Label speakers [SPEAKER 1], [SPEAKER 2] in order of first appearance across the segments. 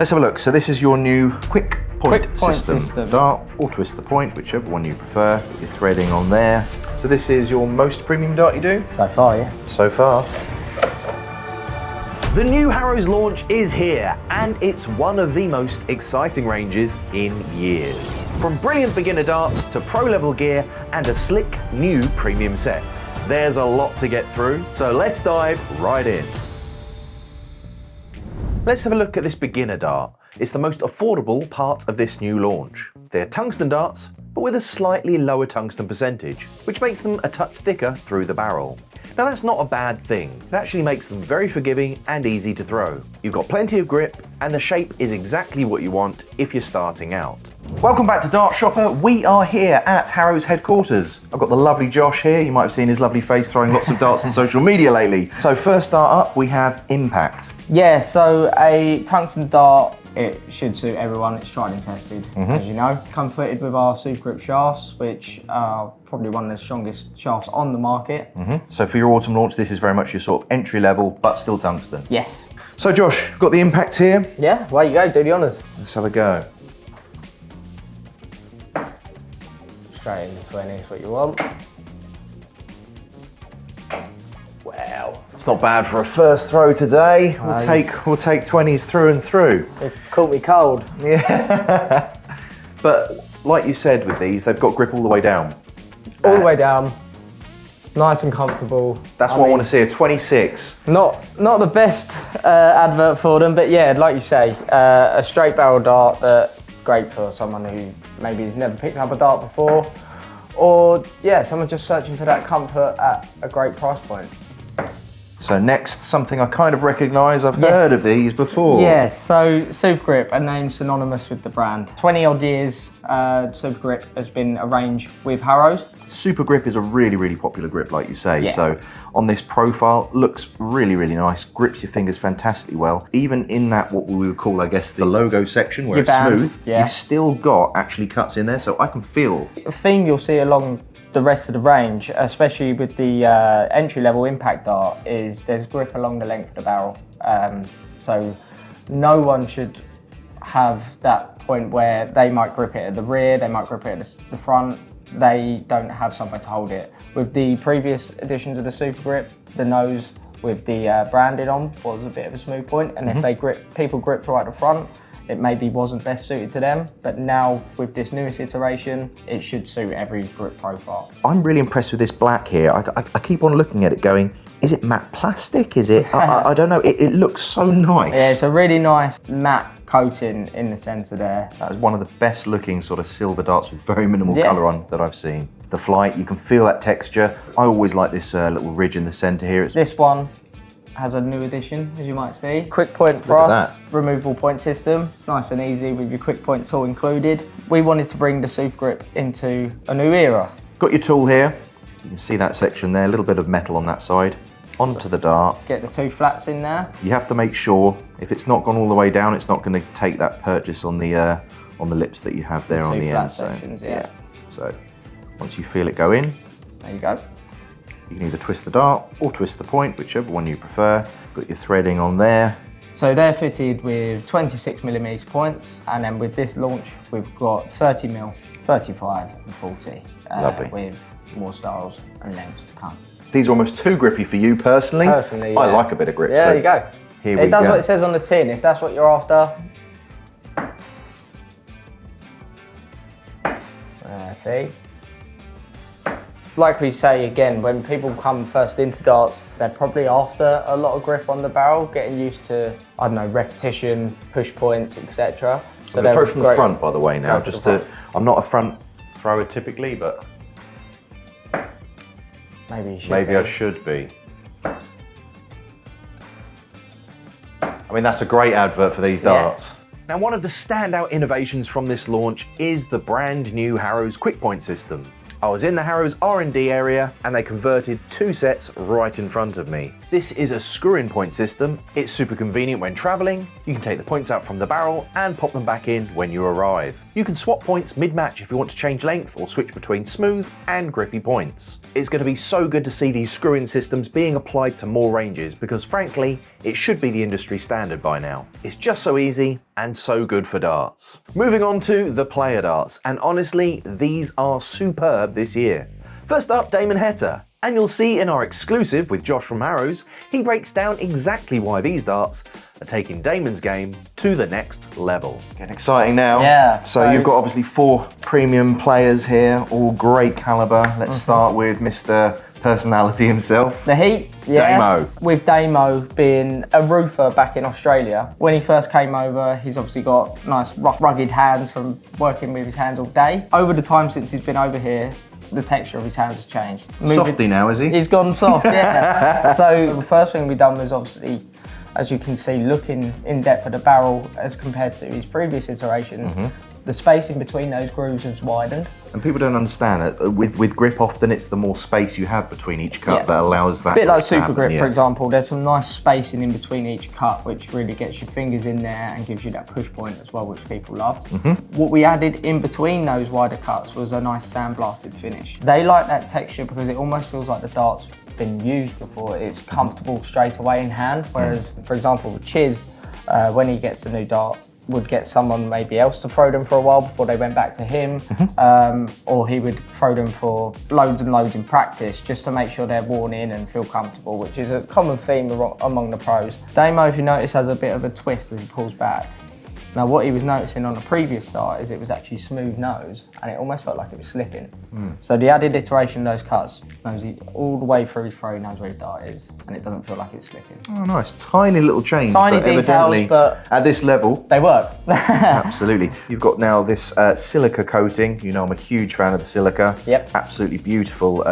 [SPEAKER 1] Let's have a look. So this is your new quick point system. Dart or twist the point, whichever one you prefer. Put your threading on there. So this is your most premium dart you do?
[SPEAKER 2] So far, yeah.
[SPEAKER 1] So far.
[SPEAKER 3] The new Harrows launch is here, and it's one of the most exciting ranges in years. From brilliant beginner darts to pro-level gear and a slick new premium set. There's a lot to get through, so let's dive right in. Let's have a look at this beginner dart. It's the most affordable part of this new launch. They're tungsten darts, but with a slightly lower tungsten percentage, which makes them a touch thicker through the barrel. Now that's not a bad thing. It actually makes them very forgiving and easy to throw. You've got plenty of grip, and the shape is exactly what you want if you're starting out.
[SPEAKER 1] Welcome back to Dartshopper. We are here at Harrows headquarters. I've got the lovely Josh here. You might have seen his lovely face throwing lots of darts on social media lately. So first dart up, we have Impact.
[SPEAKER 2] Yeah, so a tungsten dart, it should suit everyone. It's tried and tested, as you know. Come fitted with our super grip shafts, which are probably one of the strongest shafts on the market.
[SPEAKER 1] So for your autumn launch, this is very much your sort of entry level, but still tungsten.
[SPEAKER 2] Yes.
[SPEAKER 1] So Josh, got the Impact here.
[SPEAKER 2] Yeah, well you go, do the honours.
[SPEAKER 1] Let's have a go.
[SPEAKER 2] Straight in the 20 is what you want.
[SPEAKER 1] Wow, it's not bad for a first throw today. We'll take 20s through and through.
[SPEAKER 2] It caught me cold.
[SPEAKER 1] Yeah. But like you said with these, they've got grip all the way down.
[SPEAKER 2] All the way down, nice and comfortable.
[SPEAKER 1] That's what I want to see, a 26.
[SPEAKER 2] Not the best advert for them, but yeah, like you say, a straight barrel dart that great for someone who maybe has never picked up a dart before, or yeah, someone just searching for that comfort at a great price point.
[SPEAKER 1] So next, something I kind of recognise, I've heard of these before.
[SPEAKER 2] Yes, so Super Grip, a name synonymous with the brand. 20 odd years, Super Grip has been arranged with Harrows.
[SPEAKER 1] Super Grip is a really, really popular grip, like you say.
[SPEAKER 2] Yeah.
[SPEAKER 1] So on this profile, looks really, really nice. Grips your fingers fantastically well. Even in that, what we would call, I guess, the logo section where
[SPEAKER 2] Your
[SPEAKER 1] it's
[SPEAKER 2] band,
[SPEAKER 1] smooth,
[SPEAKER 2] yeah.
[SPEAKER 1] You've still got actually cuts in there, so I can feel.
[SPEAKER 2] A theme you'll see along the rest of the range, especially with the entry-level Impact dart, is there's grip along the length of the barrel. So no one should have that point where they might grip it at the rear, they might grip it at the front. They don't have somewhere to hold it. With the previous editions of the Super Grip, the nose with the branding on was a bit of a smooth point, and if people grip right at the front, it maybe wasn't best suited to them, but now with this newest iteration, it should suit every grip profile.
[SPEAKER 1] I'm really impressed with this black here. I keep on looking at it going, is it matte plastic? Is it, I don't know, it looks so nice.
[SPEAKER 2] Yeah, it's a really nice matte coating in the centre there.
[SPEAKER 1] That is one of the best looking sort of silver darts with very minimal colour on that I've seen. The flight, you can feel that texture. I always like this little ridge in the centre here.
[SPEAKER 2] This one has a new addition, as you might see. Quick point for us, removable point system. Nice and easy with your quick point tool included. We wanted to bring the Super Grip into a new era.
[SPEAKER 1] Got your tool here. You can see that section there, a little bit of metal on that side. Onto the dart.
[SPEAKER 2] Get the two flats in there.
[SPEAKER 1] You have to make sure, if it's not gone all the way down, it's not going to take that purchase on the lips that you have there on the end.
[SPEAKER 2] Sections,
[SPEAKER 1] So once you feel it go in,
[SPEAKER 2] there you go.
[SPEAKER 1] You can either twist the dart or twist the point, whichever one you prefer. Got your threading on there.
[SPEAKER 2] So they're fitted with 26mm points, and then with this launch, we've got 30mm, 35 and 40.
[SPEAKER 1] Lovely.
[SPEAKER 2] With more styles and lengths to come.
[SPEAKER 1] These are almost too grippy for you personally.
[SPEAKER 2] Personally, yeah.
[SPEAKER 1] I like a bit of grip.
[SPEAKER 2] Yeah,
[SPEAKER 1] so
[SPEAKER 2] there you go.
[SPEAKER 1] Here we
[SPEAKER 2] it does
[SPEAKER 1] go.
[SPEAKER 2] what it says on the tin, if that's what you're after. See? Like we say again, when people come first into darts, they're probably after a lot of grip on the barrel, getting used to, I don't know, repetition, push points, etc.
[SPEAKER 1] So they're throw from the front, by the way, now. I'm not a front thrower typically, but
[SPEAKER 2] maybe you should.
[SPEAKER 1] Maybe I should be. I mean, that's a great advert for these darts.
[SPEAKER 3] Now, one of the standout innovations from this launch is the brand new Harrows Quick Point system. I was in the Harrows R&D area and they converted 2 sets right in front of me. This is a screw-in point system. It's super convenient when traveling. You can take the points out from the barrel and pop them back in when you arrive. You can swap points mid-match if you want to change length or switch between smooth and grippy points. It's going to be so good to see these screw-in systems being applied to more ranges because frankly, it should be the industry standard by now. It's just so easy and so good for darts. Moving on to the player darts, and honestly, these are superb this year. First up, Damon Heta. And you'll see in our exclusive with Josh from Harrows, he breaks down exactly why these darts are taking Damon's game to the next level.
[SPEAKER 1] Getting exciting now.
[SPEAKER 2] Yeah.
[SPEAKER 1] So you've got obviously 4 premium players here, all great caliber. Let's start with Mr. Personality himself.
[SPEAKER 2] The Heat, yeah.
[SPEAKER 1] Damo.
[SPEAKER 2] With Damo being a roofer back in Australia. When he first came over, he's obviously got nice rough, rugged hands from working with his hands all day. Over the time since he's been over here, the texture of his hands has changed.
[SPEAKER 1] Softy now, is he?
[SPEAKER 2] He's gone soft, yeah. So the first thing we've done was obviously, as you can see, looking in depth at the barrel as compared to his previous iterations. The spacing between those grooves has widened.
[SPEAKER 1] And people don't understand that with grip, often it's the more space you have between each cut that allows that.
[SPEAKER 2] A bit like
[SPEAKER 1] to
[SPEAKER 2] Super
[SPEAKER 1] happen,
[SPEAKER 2] Grip, for example. There's some nice spacing in between each cut, which really gets your fingers in there and gives you that push point as well, which people love. What we added in between those wider cuts was a nice sandblasted finish. They like that texture because it almost feels like the dart's been used before. It's comfortable straight away in hand, whereas, for example, with Chiz, when he gets a new dart, would get someone maybe else to throw them for a while before they went back to him, or he would throw them for loads and loads in practice just to make sure they're worn in and feel comfortable, which is a common theme among the pros. Damo, if you notice, has a bit of a twist as he pulls back. Now, what he was noticing on the previous start is it was actually smooth nose and it almost felt like it was slipping. So the added iteration of those cuts knows all the way through his throw, he knows where his dart is, and it doesn't feel like it's slipping.
[SPEAKER 1] Oh, nice. Tiny little change.
[SPEAKER 2] Tiny
[SPEAKER 1] but
[SPEAKER 2] details,
[SPEAKER 1] evidently,
[SPEAKER 2] but
[SPEAKER 1] at this level,
[SPEAKER 2] they work.
[SPEAKER 1] absolutely. You've got now this silica coating. You know I'm a huge fan of the silica.
[SPEAKER 2] Yep.
[SPEAKER 1] Absolutely beautiful.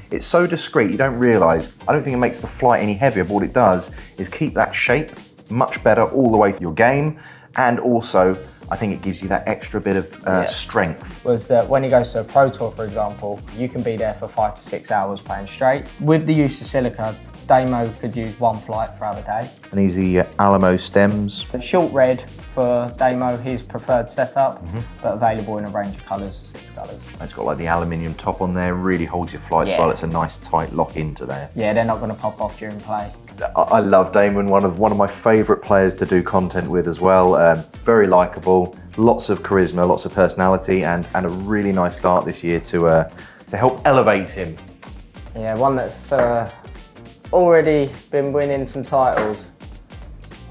[SPEAKER 1] It's so discreet, you don't realise. I don't think it makes the flight any heavier, but what it does is keep that shape much better all the way through your game. And also, I think it gives you that extra bit of strength.
[SPEAKER 2] Was that when he goes to a Pro Tour, for example, you can be there for 5 to 6 hours playing straight. With the use of silica, Damo could use 1 flight throughout the day.
[SPEAKER 1] And these are the Alamo stems.
[SPEAKER 2] The short red for Damo, his preferred setup, but available in a range of colours, 6 colours.
[SPEAKER 1] It's got like the aluminium top on there, really holds your flights well. It's a nice tight lock into there.
[SPEAKER 2] Yeah, they're not going to pop off during play.
[SPEAKER 1] I love Damon, one of my favourite players to do content with as well. Very likeable, lots of charisma, lots of personality, and a really nice dart this year to help elevate him.
[SPEAKER 2] Yeah, one that's already been winning some titles.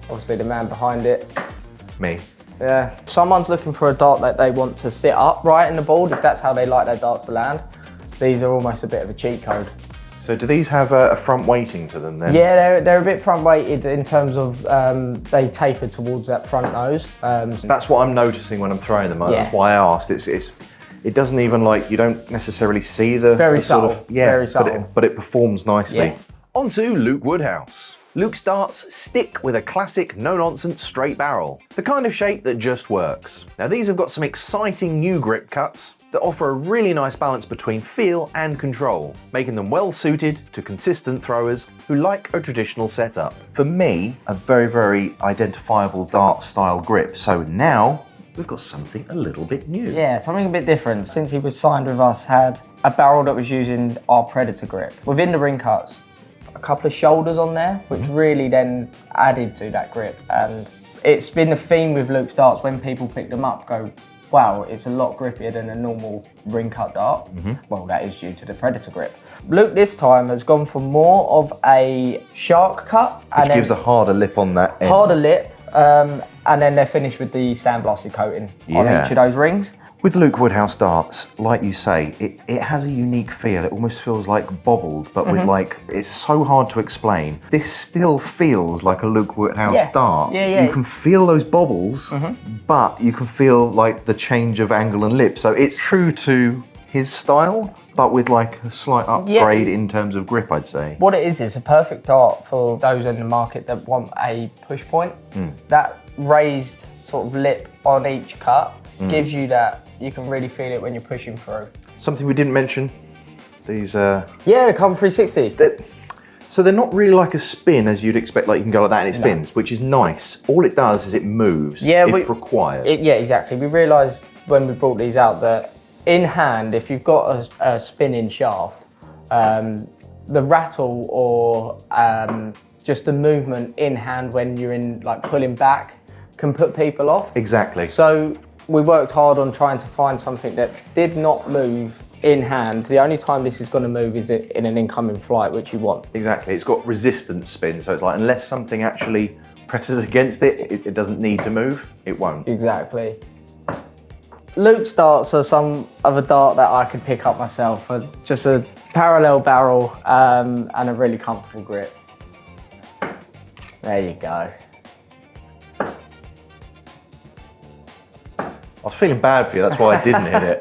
[SPEAKER 2] Obviously the man behind it.
[SPEAKER 1] Me.
[SPEAKER 2] Yeah. If someone's looking for a dart that they want to sit upright in the board, if that's how they like their darts to land, these are almost a bit of a cheat code.
[SPEAKER 1] So do these have a front weighting to them then?
[SPEAKER 2] Yeah, they're a bit front weighted in terms of they taper towards that front nose.
[SPEAKER 1] That's what I'm noticing when I'm throwing them. That's why I asked. It doesn't even you don't necessarily see the
[SPEAKER 2] very
[SPEAKER 1] sort
[SPEAKER 2] subtle.
[SPEAKER 1] of very subtle. But it performs nicely.
[SPEAKER 2] Yeah.
[SPEAKER 3] On to Luke Woodhouse. Luke's darts stick with a classic no-nonsense straight barrel, the kind of shape that just works. Now these have got some exciting new grip cuts that offer a really nice balance between feel and control, making them well suited to consistent throwers who like a traditional setup.
[SPEAKER 1] For me, a very, very identifiable dart style grip. So now we've got something a little bit new.
[SPEAKER 2] Yeah, something a bit different. Since he was signed with us, had a barrel that was using our Predator grip. Within the ring cuts, a couple of shoulders on there, which really then added to that grip. And it's been the theme with Luke's darts when people pick them up, go, wow, it's a lot grippier than a normal ring cut dart. Well, that is due to the Predator grip. Luke this time has gone for more of a shark cut.
[SPEAKER 1] Which gives a harder lip on that end.
[SPEAKER 2] Harder lip, and then they're finished with the sandblasted coating on each of those rings.
[SPEAKER 1] With Luke Woodhouse darts, like you say, it has a unique feel. It almost feels like bobbled, but with it's so hard to explain. This still feels like a Luke Woodhouse dart.
[SPEAKER 2] Yeah.
[SPEAKER 1] You can feel those bobbles, but you can feel like the change of angle and lip. So it's true to his style, but with like a slight upgrade in terms of grip, I'd say.
[SPEAKER 2] What it is a perfect dart for those in the market that want a push point. That raised sort of lip on each cut gives you that, you can really feel it when you're pushing through.
[SPEAKER 1] Something we didn't mention, these...
[SPEAKER 2] Yeah, the Carbon 360.
[SPEAKER 1] So they're not really like a spin as you'd expect, like you can go like that and it spins, which is nice. All it does is it moves if required.
[SPEAKER 2] Yeah, exactly. We realised when we brought these out that in hand, if you've got a spinning shaft, the rattle or just the movement in hand when you're in like pulling back can put people off.
[SPEAKER 1] Exactly.
[SPEAKER 2] So we worked hard on trying to find something that did not move in hand. The only time this is going to move is in an incoming flight, which you want.
[SPEAKER 1] Exactly. It's got resistance spin, so it's like unless something actually presses against it, it doesn't need to move. It won't.
[SPEAKER 2] Exactly. Luke's darts are some of a dart that I could pick up myself. Just a parallel barrel and a really comfortable grip. There you go.
[SPEAKER 1] I was feeling bad for you. That's why I didn't hit it.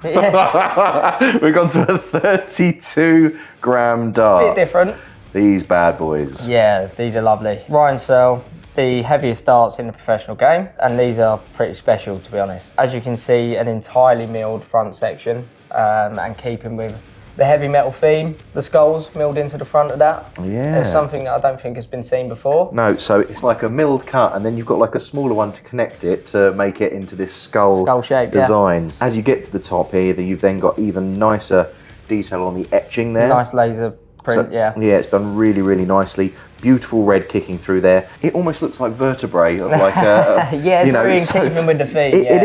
[SPEAKER 2] Yeah.
[SPEAKER 1] We've gone to a 32 gram dart.
[SPEAKER 2] Bit different.
[SPEAKER 1] These bad boys.
[SPEAKER 2] Yeah, these are lovely. Ryan Searle, the heaviest darts in the professional game, and these are pretty special, to be honest. As you can see, an entirely milled front section, and keeping with the heavy metal theme, the skulls milled into the front of that.
[SPEAKER 1] Yeah.
[SPEAKER 2] It's something that I don't think has been seen before.
[SPEAKER 1] No, so it's like a milled cut, and then you've got like a smaller one to connect it to make it into this skull
[SPEAKER 2] shape
[SPEAKER 1] design. Yeah. As you get to the top here, you've then got even nicer detail on the etching there.
[SPEAKER 2] Nice laser print,
[SPEAKER 1] Yeah, it's done really, really nicely. Beautiful red kicking through there. It almost looks like vertebrae of like a
[SPEAKER 2] yeah, it's very in keeping with the theme.
[SPEAKER 1] It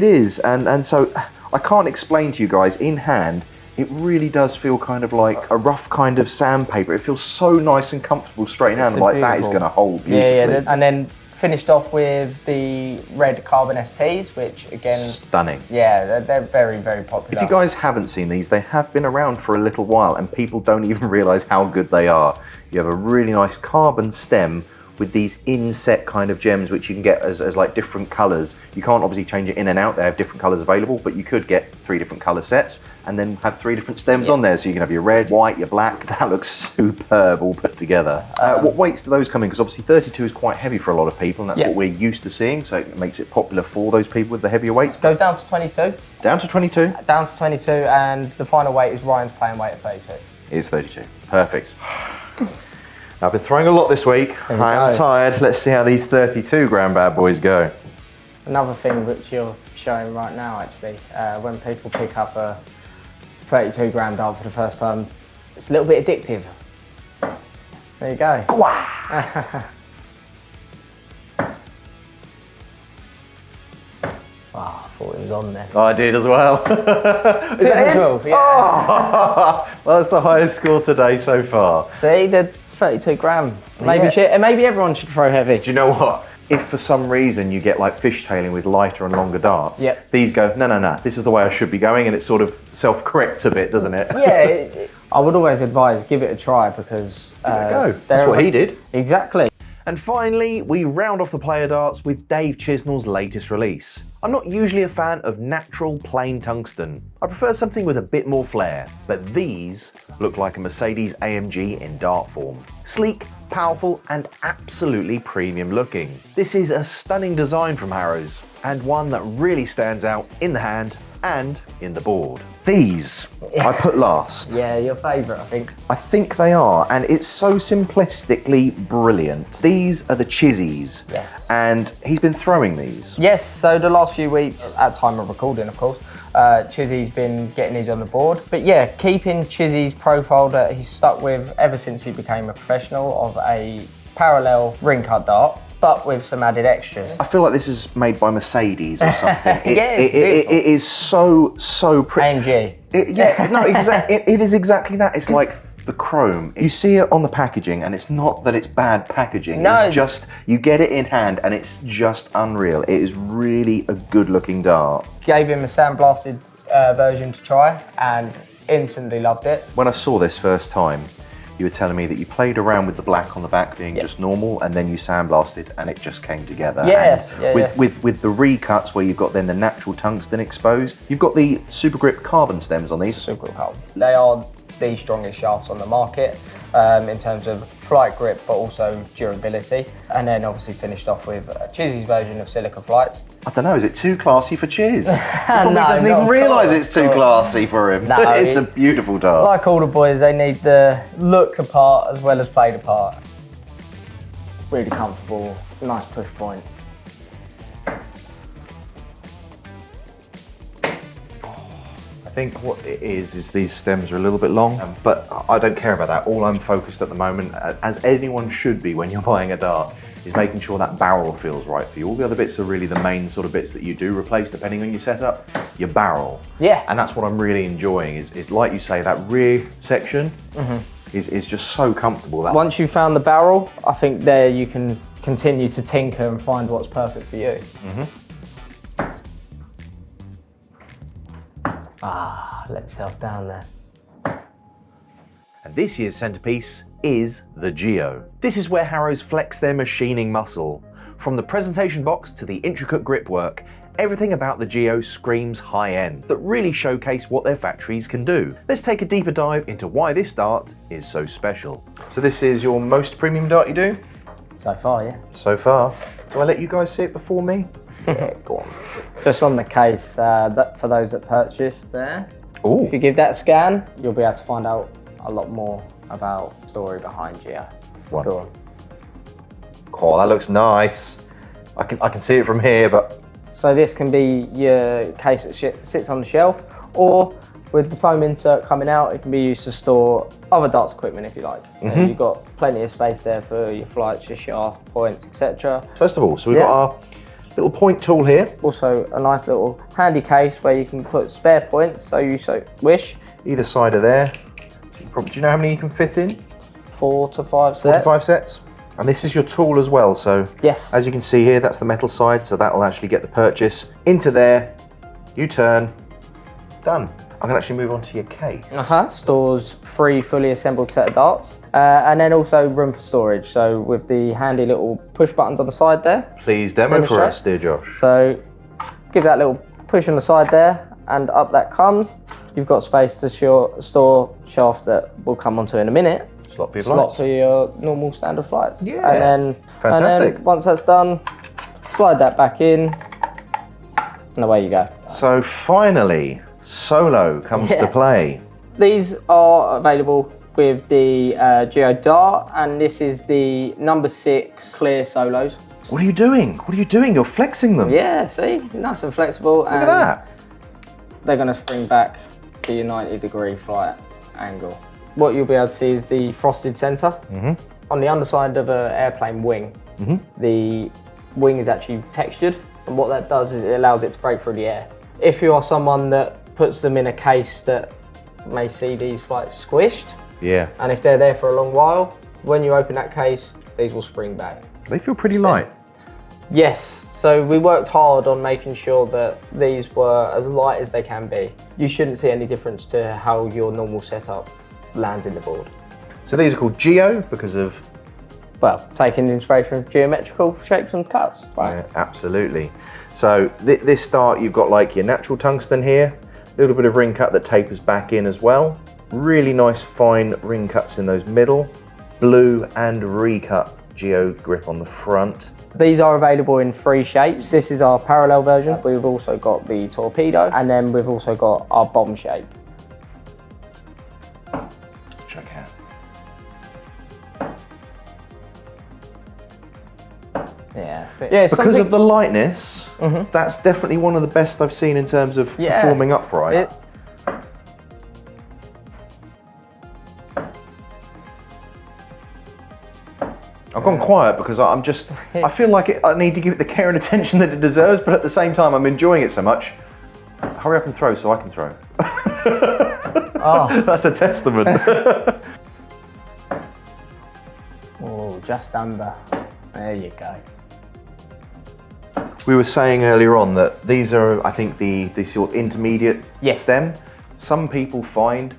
[SPEAKER 1] is, and so I can't explain to you guys in hand. It really does feel kind of like a rough kind of sandpaper. It feels so nice and comfortable straight in hand. Like that is going to hold beautifully.
[SPEAKER 2] Yeah, and then finished off with the red carbon STs, which again,
[SPEAKER 1] stunning.
[SPEAKER 2] Yeah, they're very, very popular.
[SPEAKER 1] If you guys haven't seen these, they have been around for a little while, and people don't even realise how good they are. You have a really nice carbon stem with these inset kind of gems, which you can get as like different colours. You can't obviously change it in and out. They have different colours available, but you could get 3 different colour sets and then have 3 different stems on there. So you can have your red, white, your black. That looks superb all put together. What weights do those come in? Because obviously 32 is quite heavy for a lot of people, and that's what we're used to seeing. So it makes it popular for those people with the heavier weights.
[SPEAKER 2] Goes down to 22.
[SPEAKER 1] Down to 22?
[SPEAKER 2] Down to 22, and the final weight is Ryan's playing weight at 32.
[SPEAKER 1] It is 32. Perfect. I've been throwing a lot this week. I'm tired. Let's see how these 32 gram bad boys go.
[SPEAKER 2] Another thing which you're showing right now, actually, when people pick up a 32 gram dart for the first time, it's a little bit addictive. There you go. Wow, I thought it was on there.
[SPEAKER 1] Oh, I did as well. Is that
[SPEAKER 2] it? Yeah.
[SPEAKER 1] Oh, well, that's the highest score today so far.
[SPEAKER 2] See, the 32 gram. Maybe everyone should throw heavy.
[SPEAKER 1] Do you know what? If for some reason you get like fishtailing with lighter and longer darts, these go, no, this is the way I should be going, and it sort of self-corrects a bit, doesn't it?
[SPEAKER 2] Yeah, I would always advise give it a try, because...
[SPEAKER 1] Give it a go. That's what he did.
[SPEAKER 2] Exactly.
[SPEAKER 3] And finally, we round off the player darts with Dave Chisnall's latest release. I'm not usually a fan of natural plain tungsten. I prefer something with a bit more flair, but these look like a Mercedes AMG in dart form. Sleek, powerful, and absolutely premium looking. This is a stunning design from Harrows, and one that really stands out in the hand and in the board.
[SPEAKER 1] These, I put last.
[SPEAKER 2] Yeah, your favourite, I think.
[SPEAKER 1] I think they are, and it's so simplistically brilliant. These are the Chizzys.
[SPEAKER 2] Yes.
[SPEAKER 1] And he's been throwing these.
[SPEAKER 2] Yes, so the last few weeks, at time of recording, of course, Chizzy's been getting these on the board. But yeah, keeping Chizzy's profile that he's stuck with ever since he became a professional of a parallel ring cut dart, but with some added extras.
[SPEAKER 1] I feel like this is made by Mercedes or something.
[SPEAKER 2] It
[SPEAKER 1] is so pretty.
[SPEAKER 2] AMG.
[SPEAKER 1] It is exactly that. It's like the chrome. You see it on the packaging, and it's not that it's bad packaging.
[SPEAKER 2] No.
[SPEAKER 1] It's just, you get it in hand, and it's just unreal. It is really a good-looking dart.
[SPEAKER 2] Gave him a sandblasted version to try, and instantly loved it.
[SPEAKER 1] When I saw this first time, you were telling me that you played around with the black on the back being just normal, and then you sandblasted and it just came together. With the recuts where you've got then the natural tungsten exposed, you've got the super grip carbon stems on these.
[SPEAKER 2] Super grip carbon. They are the strongest shafts on the market in terms of flight grip, but also durability. And then obviously finished off with Chizzy's version of silica flights.
[SPEAKER 1] I don't know, is it too classy for Chiz? He probably
[SPEAKER 2] No,
[SPEAKER 1] doesn't
[SPEAKER 2] not
[SPEAKER 1] even
[SPEAKER 2] at
[SPEAKER 1] realise
[SPEAKER 2] all.
[SPEAKER 1] it's too classy for him.
[SPEAKER 2] No,
[SPEAKER 1] It's a beautiful dart.
[SPEAKER 2] Like all the boys, they need to look the part as well as play the part. Really comfortable, nice push point.
[SPEAKER 1] I think what it is these stems are a little bit long, but I don't care about that. All I'm focused at the moment, as anyone should be when you're buying a dart,
[SPEAKER 3] is making sure that barrel feels right for you. All the other bits are really the main sort of bits that you do replace depending on your setup. Your barrel.
[SPEAKER 2] Yeah.
[SPEAKER 3] And that's what I'm really enjoying is like you say, that rear section is just so comfortable.
[SPEAKER 2] Once you've found the barrel, I think there you can continue to tinker and find what's perfect for you. Let yourself down there.
[SPEAKER 3] And this year's centerpiece is the Geo. This is where Harrows flex their machining muscle. From the presentation box to the intricate grip work, everything about the Geo screams high-end, that really showcase what their factories can do. Let's take a deeper dive into why this dart is so special. So this is your most premium dart you do?
[SPEAKER 2] So far, yeah.
[SPEAKER 3] So far. Do I let you guys see it before me?
[SPEAKER 2] Yeah, go on. Just on the case, for those that purchase there,
[SPEAKER 3] Ooh.
[SPEAKER 2] if you give that a scan, you'll be able to find out a lot more about the story behind Geo.
[SPEAKER 3] One.
[SPEAKER 2] Go on.
[SPEAKER 3] Oh, that looks nice. I can see it from here, but
[SPEAKER 2] So this can be your case that sits on the shelf, or with the foam insert coming out, it can be used to store other darts equipment if you like. You've got plenty of space there for your flights, your shaft, points, etc.
[SPEAKER 3] first of all, so we've got our little point tool here.
[SPEAKER 2] Also a nice little handy case where you can put spare points, so you so wish.
[SPEAKER 3] Either side of there. So you probably, do you know how many you can fit in?
[SPEAKER 2] 4 to 5 sets.
[SPEAKER 3] 4 to 5 sets. And this is your tool as well, so
[SPEAKER 2] Yes.
[SPEAKER 3] as you can see here, that's the metal side, so that will actually get the purchase into there. You turn, done. I'm gonna actually move on to your case.
[SPEAKER 2] Stores 3 fully assembled set of darts, and then also room for storage. So with the handy little push buttons on the side there.
[SPEAKER 3] Please demo for
[SPEAKER 2] Demonstrate.
[SPEAKER 3] us, dear Josh.
[SPEAKER 2] So give that little push on the side there, and up that comes. You've got space to store shafts that we'll come onto in a minute.
[SPEAKER 3] Slot for your
[SPEAKER 2] Slot
[SPEAKER 3] flights.
[SPEAKER 2] for your normal standard flights.
[SPEAKER 3] Yeah.
[SPEAKER 2] And then once that's done, slide that back in, and away you go.
[SPEAKER 3] So finally, solo comes to
[SPEAKER 2] Yeah.
[SPEAKER 3] play.
[SPEAKER 2] These are available with the Geo Dart, and this is the number 6 clear solos.
[SPEAKER 3] What are you doing? What are you doing? You're flexing them.
[SPEAKER 2] Yeah, see, nice and flexible.
[SPEAKER 3] Look at that.
[SPEAKER 2] They're going to spring back to your 90-degree flight angle. What you'll be able to see is the frosted center. On the underside of an airplane wing, the wing is actually textured, and what that does is it allows it to break through the air. If you are someone that puts them in a case that may see these flights squished,
[SPEAKER 3] Yeah.
[SPEAKER 2] and if they're there for a long while, when you open that case, these will spring back.
[SPEAKER 3] They feel pretty light.
[SPEAKER 2] Yes, so we worked hard on making sure that these were as light as they can be. You shouldn't see any difference to how your normal setup lands in the board.
[SPEAKER 3] So these are called Geo because of...
[SPEAKER 2] Well, taking inspiration from geometrical shapes and cuts, right?
[SPEAKER 3] Yeah, absolutely. So this dart, you've got like your natural tungsten here, a little bit of ring cut that tapers back in as well. Really nice fine ring cuts in those middle. Blue and recut Geo grip on the front.
[SPEAKER 2] These are available in 3 shapes. This is our parallel version. We've also got the torpedo, and then we've also got our bomb shape.
[SPEAKER 3] Check out.
[SPEAKER 2] Yeah,
[SPEAKER 3] Because of the lightness, that's definitely one of the best I've seen in terms of performing upright. I've gone quiet because I feel like I need to give it the care and attention that it deserves, but at the same time I'm enjoying it so much. Hurry up and throw so I can throw. That's a testament.
[SPEAKER 2] Oh, just under. There you go.
[SPEAKER 3] We were saying earlier on that these are, I think, the sort of intermediate stem. Some people find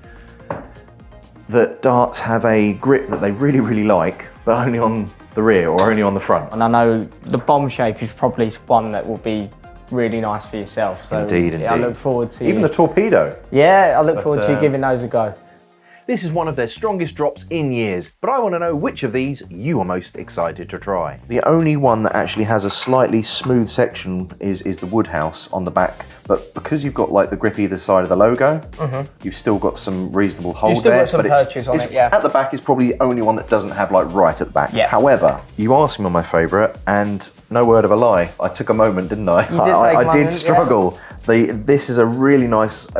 [SPEAKER 3] that darts have a grip that they really, really like, but only on the rear or only on the front.
[SPEAKER 2] And I know the bomb shape is probably one that will be really nice for yourself. So
[SPEAKER 3] Indeed.
[SPEAKER 2] I look forward to
[SPEAKER 3] Even the torpedo.
[SPEAKER 2] Yeah, I look forward to you giving those a go.
[SPEAKER 3] This is one of their strongest drops in years, but I want to know which of these you are most excited to try. The only one that actually has a slightly smooth section is the Woodhouse on the back, but because you've got like the grip either side of the logo, you've still got some reasonable hold
[SPEAKER 2] still
[SPEAKER 3] there.
[SPEAKER 2] got some perches on it, yeah.
[SPEAKER 3] At the back is probably the only one that doesn't have like right at the back.
[SPEAKER 2] Yeah.
[SPEAKER 3] However, you asked me on my favourite, and no word of a lie, I took a moment, didn't I?
[SPEAKER 2] You did take a
[SPEAKER 3] I did
[SPEAKER 2] moment,
[SPEAKER 3] struggle. This is a really nice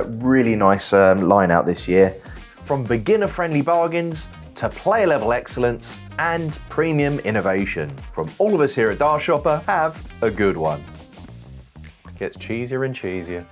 [SPEAKER 3] line out this year. From beginner-friendly bargains to player level excellence and premium innovation. From all of us here at Dartshopper, have a good one. Gets cheesier and cheesier.